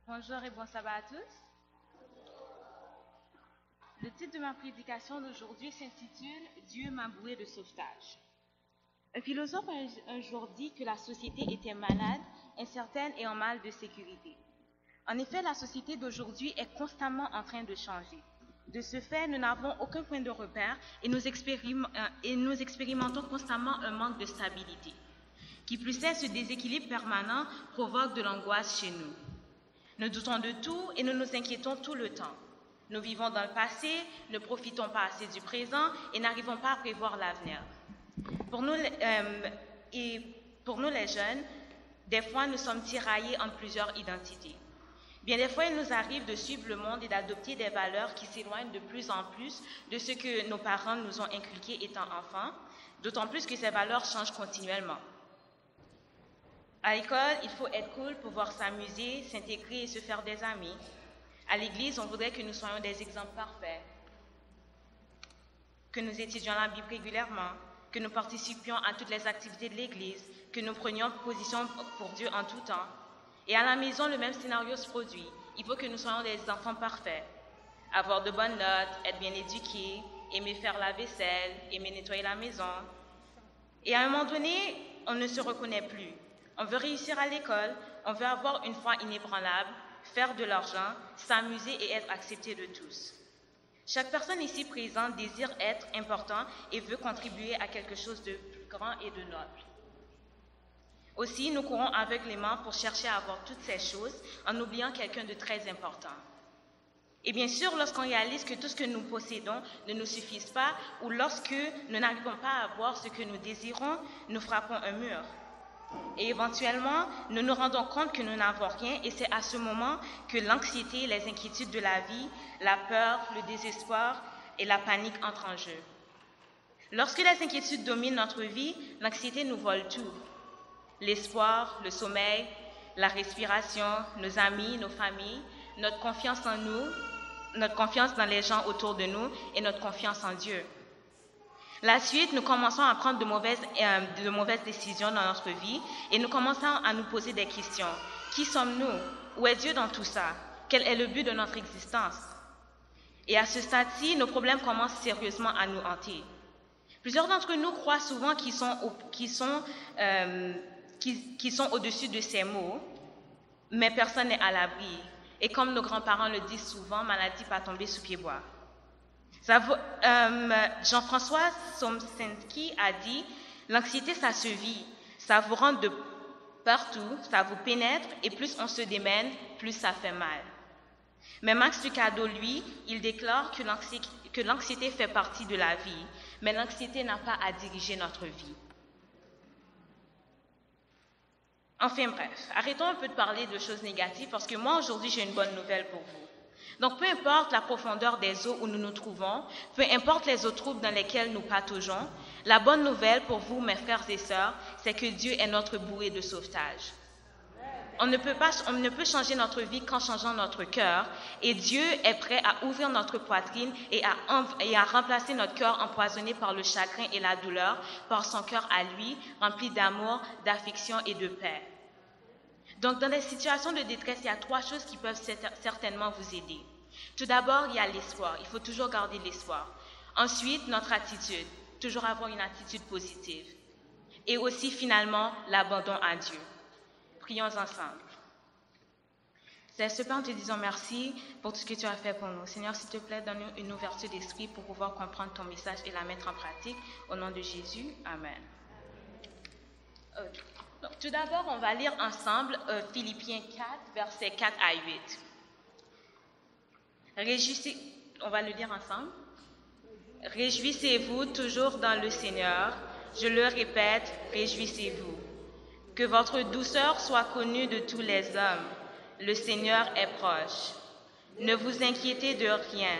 Bonjour et bon sabbat à tous. Le titre de ma prédication d'aujourd'hui s'intitule « Dieu m'a boué de sauvetage ». Un philosophe a un jour dit que la société était malade, incertaine et en mal de sécurité. En effet, la société d'aujourd'hui est constamment en train de changer. De ce fait, nous n'avons aucun point de repère et nous expérimentons constamment un manque de stabilité. Qui plus est, ce déséquilibre permanent provoque de l'angoisse chez nous. Nous doutons de tout et nous nous inquiétons tout le temps. Nous vivons dans le passé, ne profitons pas assez du présent et n'arrivons pas à prévoir l'avenir. Pour nous, les jeunes, des fois nous sommes tiraillés entre plusieurs identités. Bien des fois, il nous arrive de suivre le monde et d'adopter des valeurs qui s'éloignent de plus en plus de ce que nos parents nous ont inculqué étant enfants, d'autant plus que ces valeurs changent continuellement. À l'école, il faut être cool, pouvoir s'amuser, s'intégrer et se faire des amis. À l'église, on voudrait que nous soyons des exemples parfaits, que nous étudions la Bible régulièrement, que nous participions à toutes les activités de l'église, que nous prenions position pour Dieu en tout temps. Et à la maison, le même scénario se produit. Il faut que nous soyons des enfants parfaits, avoir de bonnes notes, être bien éduqués, aimer faire la vaisselle, aimer nettoyer la maison. Et à un moment donné, on ne se reconnaît plus. On veut réussir à l'école, on veut avoir une foi inébranlable, faire de l'argent, s'amuser et être accepté de tous. Chaque personne ici présente désire être important et veut contribuer à quelque chose de plus grand et de noble. Aussi, nous courons aveuglément pour chercher à avoir toutes ces choses en oubliant quelqu'un de très important. Et bien sûr, lorsqu'on réalise que tout ce que nous possédons ne nous suffit pas ou lorsque nous n'arrivons pas à avoir ce que nous désirons, nous frappons un mur. Et éventuellement, nous nous rendons compte que nous n'avons rien et c'est à ce moment que l'anxiété, les inquiétudes de la vie, la peur, le désespoir et la panique entrent en jeu. Lorsque les inquiétudes dominent notre vie, l'anxiété nous vole tout. L'espoir, le sommeil, la respiration, nos amis, nos familles, notre confiance en nous, notre confiance dans les gens autour de nous et notre confiance en Dieu. La suite, nous commençons à prendre de mauvaises décisions dans notre vie et nous commençons à nous poser des questions. Qui sommes-nous? Où est Dieu dans tout ça? Quel est le but de notre existence? Et à ce stade-ci, nos problèmes commencent sérieusement à nous hanter. Plusieurs d'entre nous croient souvent qu'ils sont au-dessus de ces maux, mais personne n'est à l'abri. Et comme nos grands-parents le disent souvent, maladie pas tomber sous pied bois. Jean-François Somsensky a dit « L'anxiété, ça se vit, ça vous rentre de partout, ça vous pénètre, et plus on se démène, plus ça fait mal. » Mais Max Lucado, lui, il déclare que l'anxiété fait partie de la vie, mais l'anxiété n'a pas à diriger notre vie. Enfin bref, arrêtons un peu de parler de choses négatives parce que moi, aujourd'hui, j'ai une bonne nouvelle pour vous. Donc, peu importe la profondeur des eaux où nous nous trouvons, peu importe les eaux troubles dans lesquelles nous pataugeons, la bonne nouvelle pour vous, mes frères et sœurs, c'est que Dieu est notre bouée de sauvetage. On ne peut changer notre vie qu'en changeant notre cœur, et Dieu est prêt à ouvrir notre poitrine et à remplacer notre cœur empoisonné par le chagrin et la douleur par son cœur à lui, rempli d'amour, d'affection et de paix. Donc, dans des situations de détresse, il y a 3 choses qui peuvent certainement vous aider. Tout d'abord, il y a l'espoir. Il faut toujours garder l'espoir. Ensuite, notre attitude. Toujours avoir une attitude positive. Et aussi, finalement, l'abandon à Dieu. Prions ensemble. Seigneur, te disons merci pour tout ce que tu as fait pour nous. Seigneur, s'il te plaît, donne-nous une ouverture d'esprit pour pouvoir comprendre ton message et la mettre en pratique. Au nom de Jésus, Amen. Okay. Donc, tout d'abord, on va lire ensemble Philippiens 4, versets 4 à 8. On va le lire ensemble. Réjouissez-vous toujours dans le Seigneur. Je le répète, réjouissez-vous. Que votre douceur soit connue de tous les hommes. Le Seigneur est proche. Ne vous inquiétez de rien,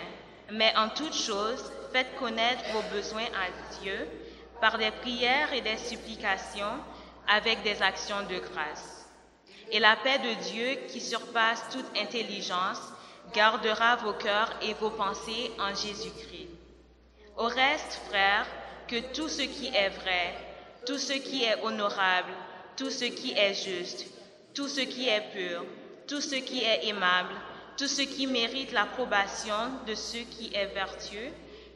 mais en toute chose, faites connaître vos besoins à Dieu par des prières et des supplications, avec des actions de grâce. Et la paix de Dieu, qui surpasse toute intelligence, gardera vos cœurs et vos pensées en Jésus-Christ. Au reste, frères, que tout ce qui est vrai, tout ce qui est honorable, tout ce qui est juste, tout ce qui est pur, tout ce qui est aimable, tout ce qui mérite l'approbation de ce qui est vertueux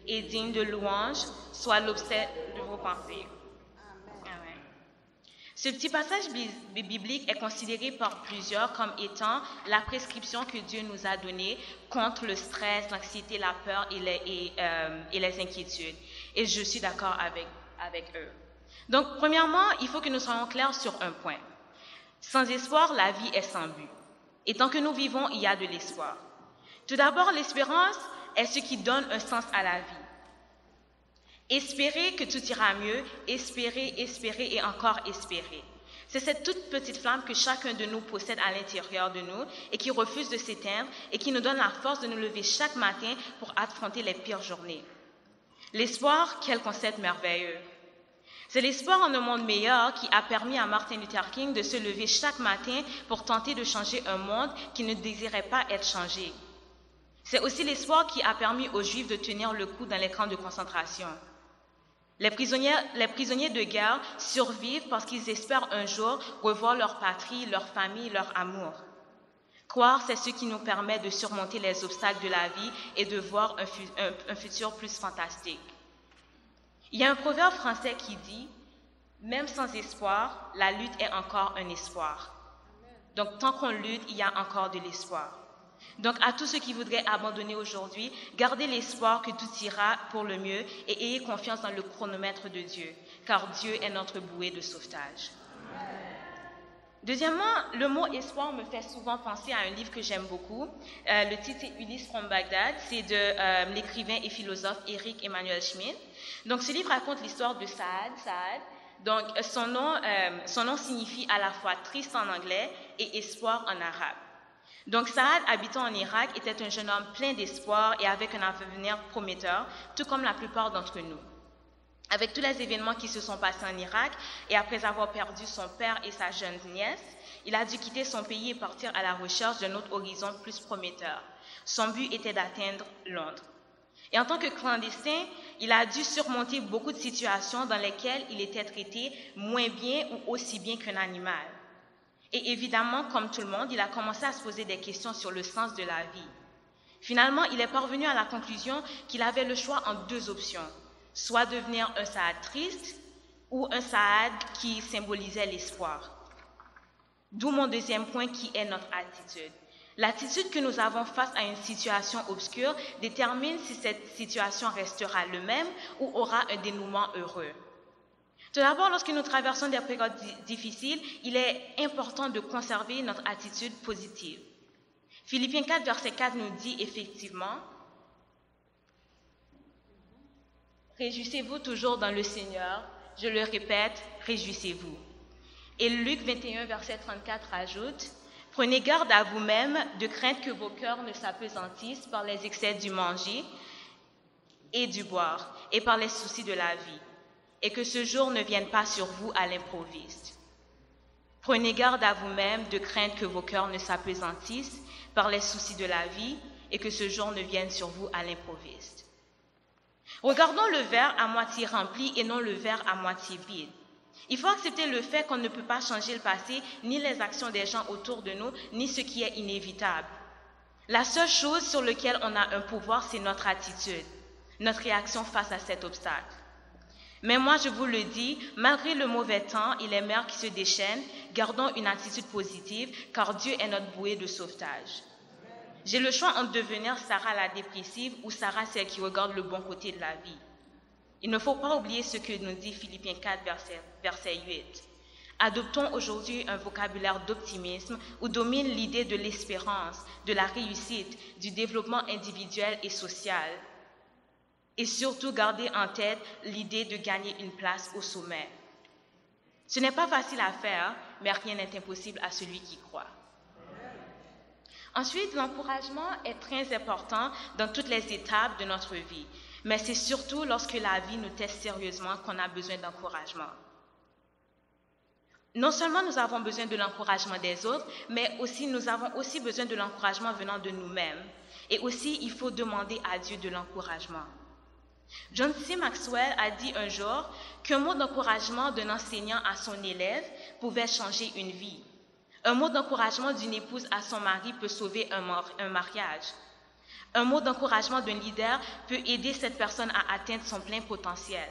et digne de louange, soit l'objet de vos pensées. Amen. Ce petit passage biblique est considéré par plusieurs comme étant la prescription que Dieu nous a donnée contre le stress, l'anxiété, la peur et les inquiétudes. Et je suis d'accord avec eux. Donc, premièrement, il faut que nous soyons clairs sur un point. Sans espoir, la vie est sans but. Et tant que nous vivons, il y a de l'espoir. Tout d'abord, l'espérance est ce qui donne un sens à la vie. Espérer que tout ira mieux, espérer et encore espérer. C'est cette toute petite flamme que chacun de nous possède à l'intérieur de nous et qui refuse de s'éteindre et qui nous donne la force de nous lever chaque matin pour affronter les pires journées. L'espoir, quel concept merveilleux! C'est l'espoir en un monde meilleur qui a permis à Martin Luther King de se lever chaque matin pour tenter de changer un monde qui ne désirait pas être changé. C'est aussi l'espoir qui a permis aux Juifs de tenir le coup dans les camps de concentration. Les prisonniers de guerre survivent parce qu'ils espèrent un jour revoir leur patrie, leur famille, leur amour. Croire, c'est ce qui nous permet de surmonter les obstacles de la vie et de voir un futur plus fantastique. Il y a un proverbe français qui dit « Même sans espoir, la lutte est encore un espoir. » Donc, tant qu'on lutte, il y a encore de l'espoir. Donc, à tous ceux qui voudraient abandonner aujourd'hui, gardez l'espoir que tout ira pour le mieux et ayez confiance dans le chronomètre de Dieu, car Dieu est notre bouée de sauvetage. Deuxièmement, le mot espoir me fait souvent penser à un livre que j'aime beaucoup. Le titre est Ulysse from Bagdad. C'est de l'écrivain et philosophe Eric Emmanuel Schmidt. Donc, ce livre raconte l'histoire de Saad. Donc, son nom signifie à la fois triste en anglais et espoir en arabe. Donc, Saad, habitant en Irak, était un jeune homme plein d'espoir et avec un avenir prometteur, tout comme la plupart d'entre nous. Avec tous les événements qui se sont passés en Irak, et après avoir perdu son père et sa jeune nièce, il a dû quitter son pays et partir à la recherche d'un autre horizon plus prometteur. Son but était d'atteindre Londres. Et en tant que clandestin, il a dû surmonter beaucoup de situations dans lesquelles il était traité moins bien ou aussi bien qu'un animal. Et évidemment, comme tout le monde, il a commencé à se poser des questions sur le sens de la vie. Finalement, il est parvenu à la conclusion qu'il avait le choix en deux options. Soit devenir un Saad triste ou un Saad qui symbolisait l'espoir. D'où mon deuxième point qui est notre attitude. L'attitude que nous avons face à une situation obscure détermine si cette situation restera le même ou aura un dénouement heureux. Tout d'abord, lorsque nous traversons des périodes difficiles, il est important de conserver notre attitude positive. Philippiens 4, verset 4 nous dit effectivement « Réjouissez-vous toujours dans le Seigneur. Je le répète, réjouissez-vous. » Et Luc 21, verset 34 ajoute « Prenez garde à vous-même de crainte que vos cœurs ne s'apesantissent par les excès du manger et du boire et par les soucis de la vie, et que ce jour ne vienne pas sur vous à l'improviste. Prenez garde à vous-même de crainte que vos cœurs ne s'apesantissent par les soucis de la vie et que ce jour ne vienne sur vous à l'improviste. » Regardons le verre à moitié rempli et non le verre à moitié vide. Il faut accepter le fait qu'on ne peut pas changer le passé, ni les actions des gens autour de nous, ni ce qui est inévitable. La seule chose sur laquelle on a un pouvoir, c'est notre attitude, notre réaction face à cet obstacle. Mais moi, je vous le dis, malgré le mauvais temps et les mers qui se déchaînent, gardons une attitude positive, car Dieu est notre bouée de sauvetage. J'ai le choix entre devenir Sarah la dépressive ou Sarah celle qui regarde le bon côté de la vie. Il ne faut pas oublier ce que nous dit Philippiens 4, verset 8. Adoptons aujourd'hui un vocabulaire d'optimisme où domine l'idée de l'espérance, de la réussite, du développement individuel et social. Et surtout, gardez en tête l'idée de gagner une place au sommet. Ce n'est pas facile à faire, mais rien n'est impossible à celui qui croit. Ensuite, l'encouragement est très important dans toutes les étapes de notre vie, mais c'est surtout lorsque la vie nous teste sérieusement qu'on a besoin d'encouragement. Non seulement nous avons besoin de l'encouragement des autres, mais aussi nous avons aussi besoin de l'encouragement venant de nous-mêmes. Et aussi, il faut demander à Dieu de l'encouragement. John C. Maxwell a dit un jour qu'un mot d'encouragement d'un enseignant à son élève pouvait changer une vie. Un mot d'encouragement d'une épouse à son mari peut sauver un mariage. Un mot d'encouragement d'un leader peut aider cette personne à atteindre son plein potentiel.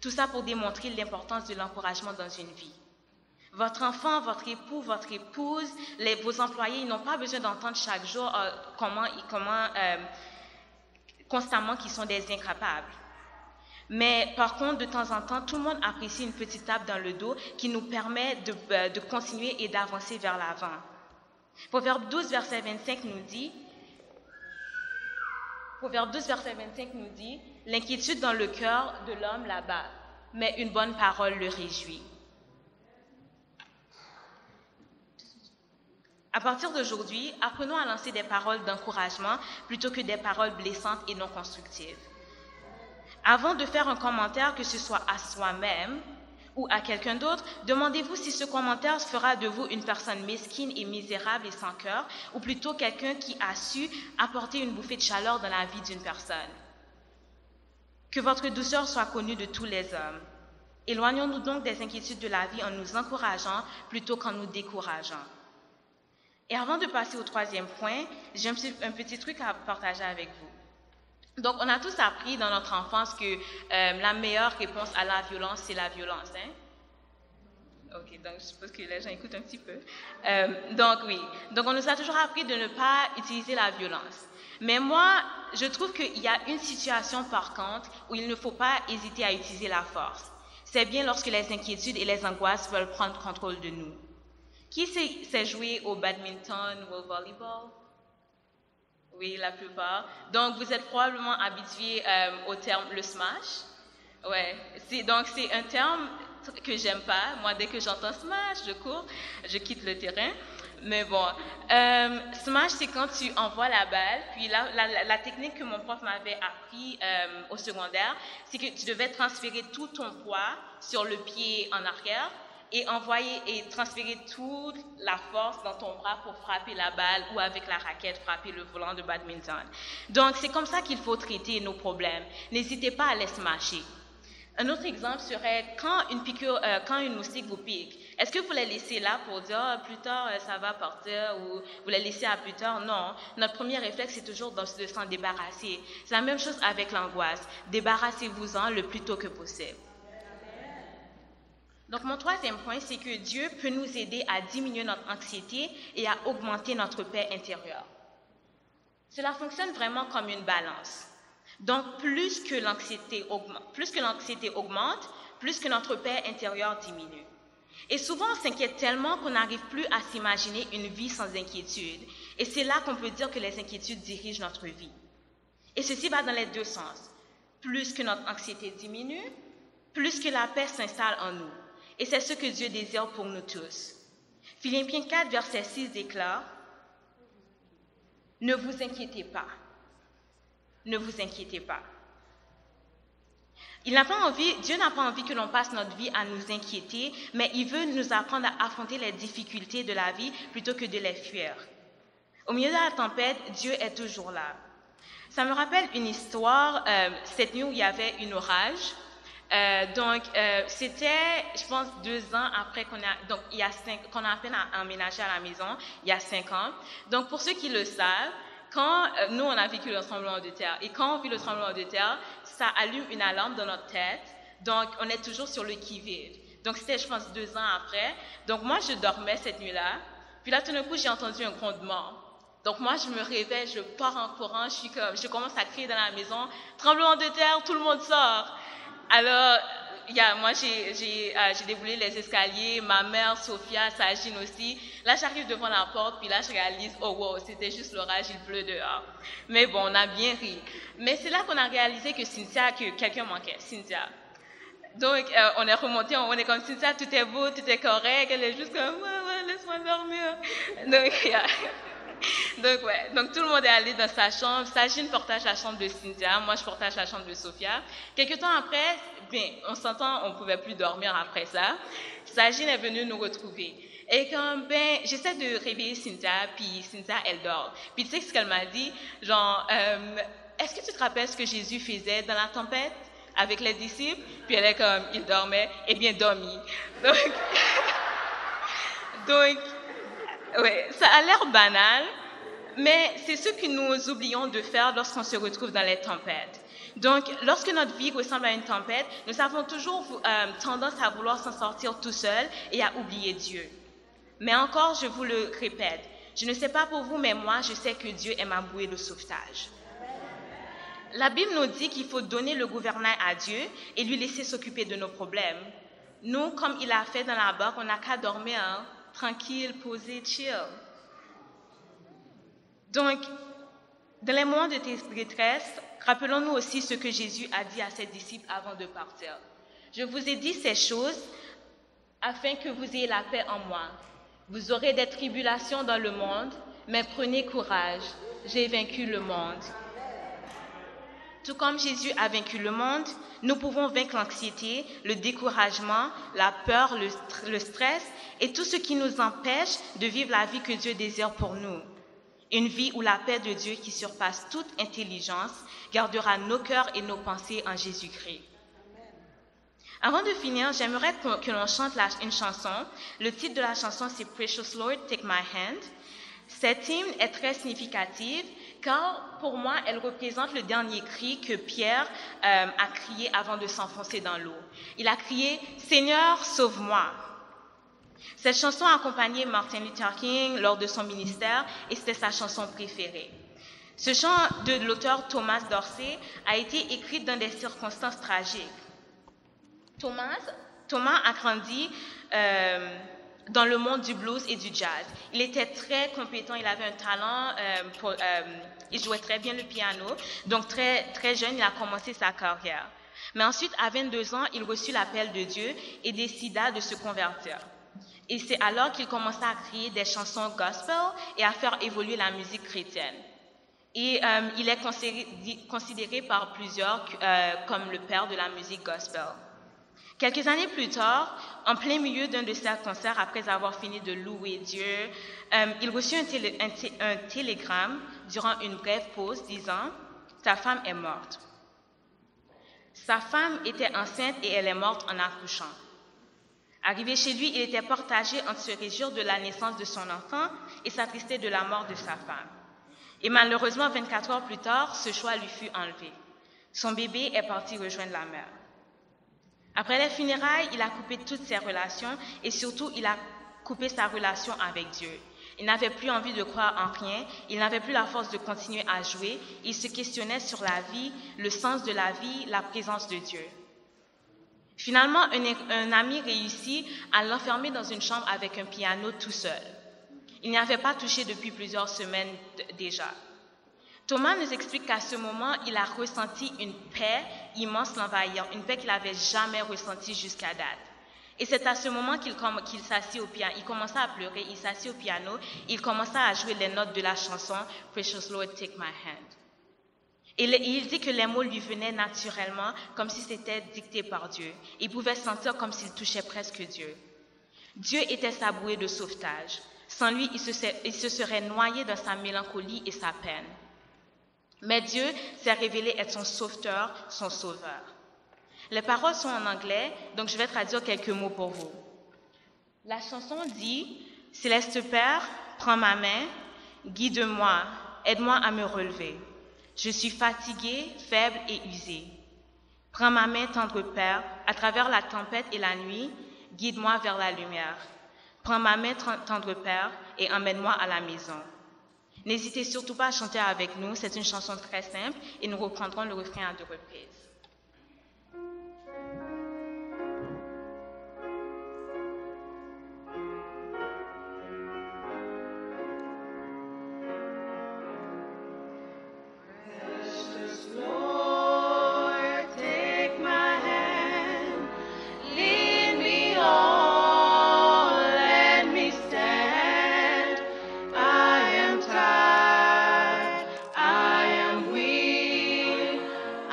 Tout ça pour démontrer l'importance de l'encouragement dans une vie. Votre enfant, votre époux, votre épouse, vos employés, ils n'ont pas besoin d'entendre chaque jour constamment qu'ils sont des incapables. Mais par contre, de temps en temps, tout le monde apprécie une petite tape dans le dos qui nous permet de continuer et d'avancer vers l'avant. Proverbe 12, verset 25 nous dit, « L'inquiétude dans le cœur de l'homme l'abat, mais une bonne parole le réjouit. » À partir d'aujourd'hui, apprenons à lancer des paroles d'encouragement plutôt que des paroles blessantes et non constructives. Avant de faire un commentaire, que ce soit à soi-même ou à quelqu'un d'autre, demandez-vous si ce commentaire fera de vous une personne mesquine et misérable et sans cœur, ou plutôt quelqu'un qui a su apporter une bouffée de chaleur dans la vie d'une personne. Que votre douceur soit connue de tous les hommes. Éloignons-nous donc des inquiétudes de la vie en nous encourageant plutôt qu'en nous décourageant. Et avant de passer au troisième point, j'ai un petit truc à partager avec vous. Donc, on a tous appris dans notre enfance que la meilleure réponse à la violence, c'est la violence. Hein? Ok, donc je suppose que les gens écoutent un petit peu. Donc, on nous a toujours appris de ne pas utiliser la violence. Mais moi, je trouve qu'il y a une situation, par contre, où il ne faut pas hésiter à utiliser la force. C'est bien lorsque les inquiétudes et les angoisses veulent prendre contrôle de nous. Qui sait jouer au badminton ou au volleyball? Oui, la plupart. Donc, vous êtes probablement habitués au terme le smash. Ouais. Donc, c'est un terme que j'aime pas. Moi, dès que j'entends smash, je cours, je quitte le terrain. Mais bon, smash, c'est quand tu envoies la balle. Puis la technique que mon prof m'avait appris au secondaire, c'est que tu devais transférer tout ton poids sur le pied en arrière et envoyer et transférer toute la force dans ton bras pour frapper la balle ou avec la raquette frapper le volant de badminton. Donc, c'est comme ça qu'il faut traiter nos problèmes. N'hésitez pas à les smasher. Un autre exemple serait quand une moustique vous pique. Est-ce que vous la laissez là pour dire plus tard ça va partir ou vous la laissez à plus tard? Non. Notre premier réflexe c'est toujours de s'en débarrasser. C'est la même chose avec l'angoisse. Débarrassez-vous-en le plus tôt que possible. Donc, mon troisième point, c'est que Dieu peut nous aider à diminuer notre anxiété et à augmenter notre paix intérieure. Cela fonctionne vraiment comme une balance. Donc, plus que l'anxiété augmente, plus que notre paix intérieure diminue. Et souvent, on s'inquiète tellement qu'on n'arrive plus à s'imaginer une vie sans inquiétude. Et c'est là qu'on peut dire que les inquiétudes dirigent notre vie. Et ceci va dans les deux sens. Plus que notre anxiété diminue, plus que la paix s'installe en nous. Et c'est ce que Dieu désire pour nous tous. Philippiens 4, verset 6 déclare « Ne vous inquiétez pas. Ne vous inquiétez pas. » Dieu n'a pas envie que l'on passe notre vie à nous inquiéter, mais il veut nous apprendre à affronter les difficultés de la vie plutôt que de les fuir. Au milieu de la tempête, Dieu est toujours là. Ça me rappelle une histoire, cette nuit où il y avait une orage. C'était, je pense, 2 ans après qu'on a à peine emménagé à la maison, il y a 5 ans. Donc, pour ceux qui le savent, quand nous, on a vécu le tremblement de terre, et quand on vit le tremblement de terre, ça allume une alarme dans notre tête. Donc, on est toujours sur le qui-vive. Donc, c'était, je pense, 2 ans après. Donc, moi, je dormais cette nuit-là. Puis là, tout d'un coup, j'ai entendu un grondement. Donc, moi, je me réveille, je pars en courant, je commence à crier dans la maison, tremblement de terre, tout le monde sort. Alors, moi, j'ai déboulé les escaliers, ma mère, Sophia, Sagine aussi. Là, j'arrive devant la porte, puis là, je réalise, oh wow, c'était juste l'orage, il pleut dehors. Mais bon, on a bien ri. Mais c'est là qu'on a réalisé que quelqu'un manquait, Cynthia. Donc, on est remonté, on est comme Cynthia, tout est beau, tout est correct. Elle est juste comme, ouais, laisse-moi dormir. Donc tout le monde est allé dans sa chambre. Sagine partage la chambre de Cynthia, moi je partage la chambre de Sophia. Quelque temps après, on s'entend, on ne pouvait plus dormir après ça. Sagine est venue nous retrouver. Et j'essaie de réveiller Cynthia, puis Cynthia, elle dort. Puis tu sais ce qu'elle m'a dit? Genre, est-ce que tu te rappelles ce que Jésus faisait dans la tempête avec les disciples? Puis elle est comme, il dormait, eh bien dormi. Donc, Ouais, ça a l'air banal, mais c'est ce que nous oublions de faire lorsqu'on se retrouve dans les tempêtes. Donc, lorsque notre vie ressemble à une tempête, nous avons toujours tendance à vouloir s'en sortir tout seul et à oublier Dieu. Mais encore, je vous le répète, je ne sais pas pour vous, mais moi, je sais que Dieu est ma bouée de sauvetage. La Bible nous dit qu'il faut donner le gouvernail à Dieu et lui laisser s'occuper de nos problèmes. Nous, comme il a fait dans la barque, on n'a qu'à dormir, hein, tranquille, posé, chill. Donc, dans les moments de détresse, rappelons-nous aussi ce que Jésus a dit à ses disciples avant de partir. Je vous ai dit ces choses afin que vous ayez la paix en moi. Vous aurez des tribulations dans le monde, mais prenez courage, j'ai vaincu le monde. Tout comme Jésus a vaincu le monde, nous pouvons vaincre l'anxiété, le découragement, la peur, le stress et tout ce qui nous empêche de vivre la vie que Dieu désire pour nous. Une vie où la paix de Dieu qui surpasse toute intelligence gardera nos cœurs et nos pensées en Jésus-Christ. Avant de finir, j'aimerais que l'on chante une chanson. Le titre de la chanson, c'est « Precious Lord, Take My Hand ». Cette hymne est très significative car pour moi, elle représente le dernier cri que Pierre a crié avant de s'enfoncer dans l'eau. Il a crié « Seigneur, sauve-moi ». Cette chanson a accompagné Martin Luther King lors de son ministère et c'était sa chanson préférée. Ce chant de l'auteur Thomas Dorsey a été écrit dans des circonstances tragiques. Thomas a grandi dans le monde du blues et du jazz. Il était très compétent, il avait un talent, il jouait très bien le piano. Donc très, très jeune, il a commencé sa carrière. Mais ensuite, à 22 ans, il reçut l'appel de Dieu et décida de se convertir. Et c'est alors qu'il commença à créer des chansons gospel et à faire évoluer la musique chrétienne. Et il est considéré par plusieurs comme le père de la musique gospel. Quelques années plus tard, en plein milieu d'un de ses concerts, après avoir fini de louer Dieu, il reçut un télégramme durant une brève pause disant « Ta femme est morte ». Sa femme était enceinte et elle est morte en accouchant. Arrivé chez lui, il était partagé entre se réjouir de la naissance de son enfant et s'attrister de la mort de sa femme. Et malheureusement, 24 heures plus tard, ce choix lui fut enlevé. Son bébé est parti rejoindre la mère. Après les funérailles, il a coupé toutes ses relations et surtout, il a coupé sa relation avec Dieu. Il n'avait plus envie de croire en rien, il n'avait plus la force de continuer à jouer, il se questionnait sur la vie, le sens de la vie, la présence de Dieu. Finalement, un ami réussit à l'enfermer dans une chambre avec un piano tout seul. Il n'y avait pas touché depuis plusieurs semaines déjà. Thomas nous explique qu'à ce moment, il a ressenti une paix immense l'envahir, une paix qu'il n'avait jamais ressentie jusqu'à date. Et c'est à ce moment qu'il s'assit au piano. Il commença à pleurer, il s'assit au piano, il commença à jouer les notes de la chanson « Precious Lord, take my hand ». Et il dit que les mots lui venaient naturellement, comme si c'était dicté par Dieu. Il pouvait sentir comme s'il touchait presque Dieu. Dieu était sa bouée de sauvetage. Sans lui, il se serait noyé dans sa mélancolie et sa peine. Mais Dieu s'est révélé être son sauveteur, son sauveur. Les paroles sont en anglais, donc je vais traduire quelques mots pour vous. La chanson dit « Céleste Père, prends ma main, guide-moi, aide-moi à me relever. Je suis fatigué, faible et usé. Prends ma main, tendre Père, à travers la tempête et la nuit, guide-moi vers la lumière. Prends ma main, tendre Père, et emmène-moi à la maison. » N'hésitez surtout pas à chanter avec nous, c'est une chanson très simple et nous reprendrons le refrain à 2 reprises.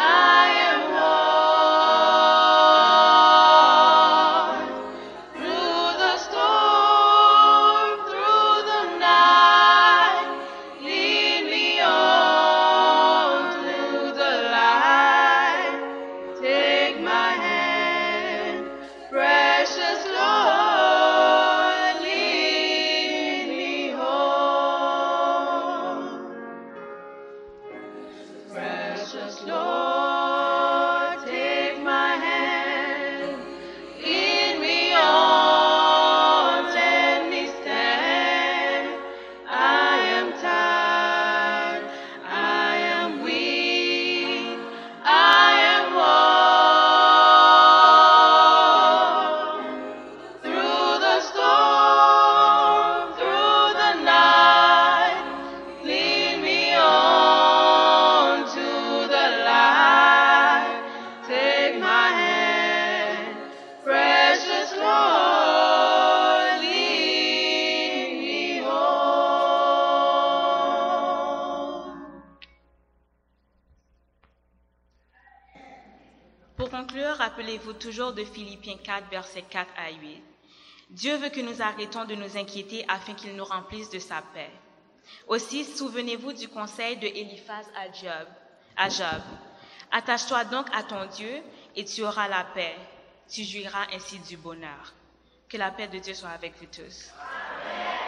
I am conclure, rappelez-vous toujours de Philippiens 4, versets 4 à 8. Dieu veut que nous arrêtons de nous inquiéter afin qu'il nous remplisse de sa paix. Aussi, souvenez-vous du conseil de Éliphaz à Job. Attache-toi donc à ton Dieu et tu auras la paix. Tu jouiras ainsi du bonheur. Que la paix de Dieu soit avec vous tous. Amen.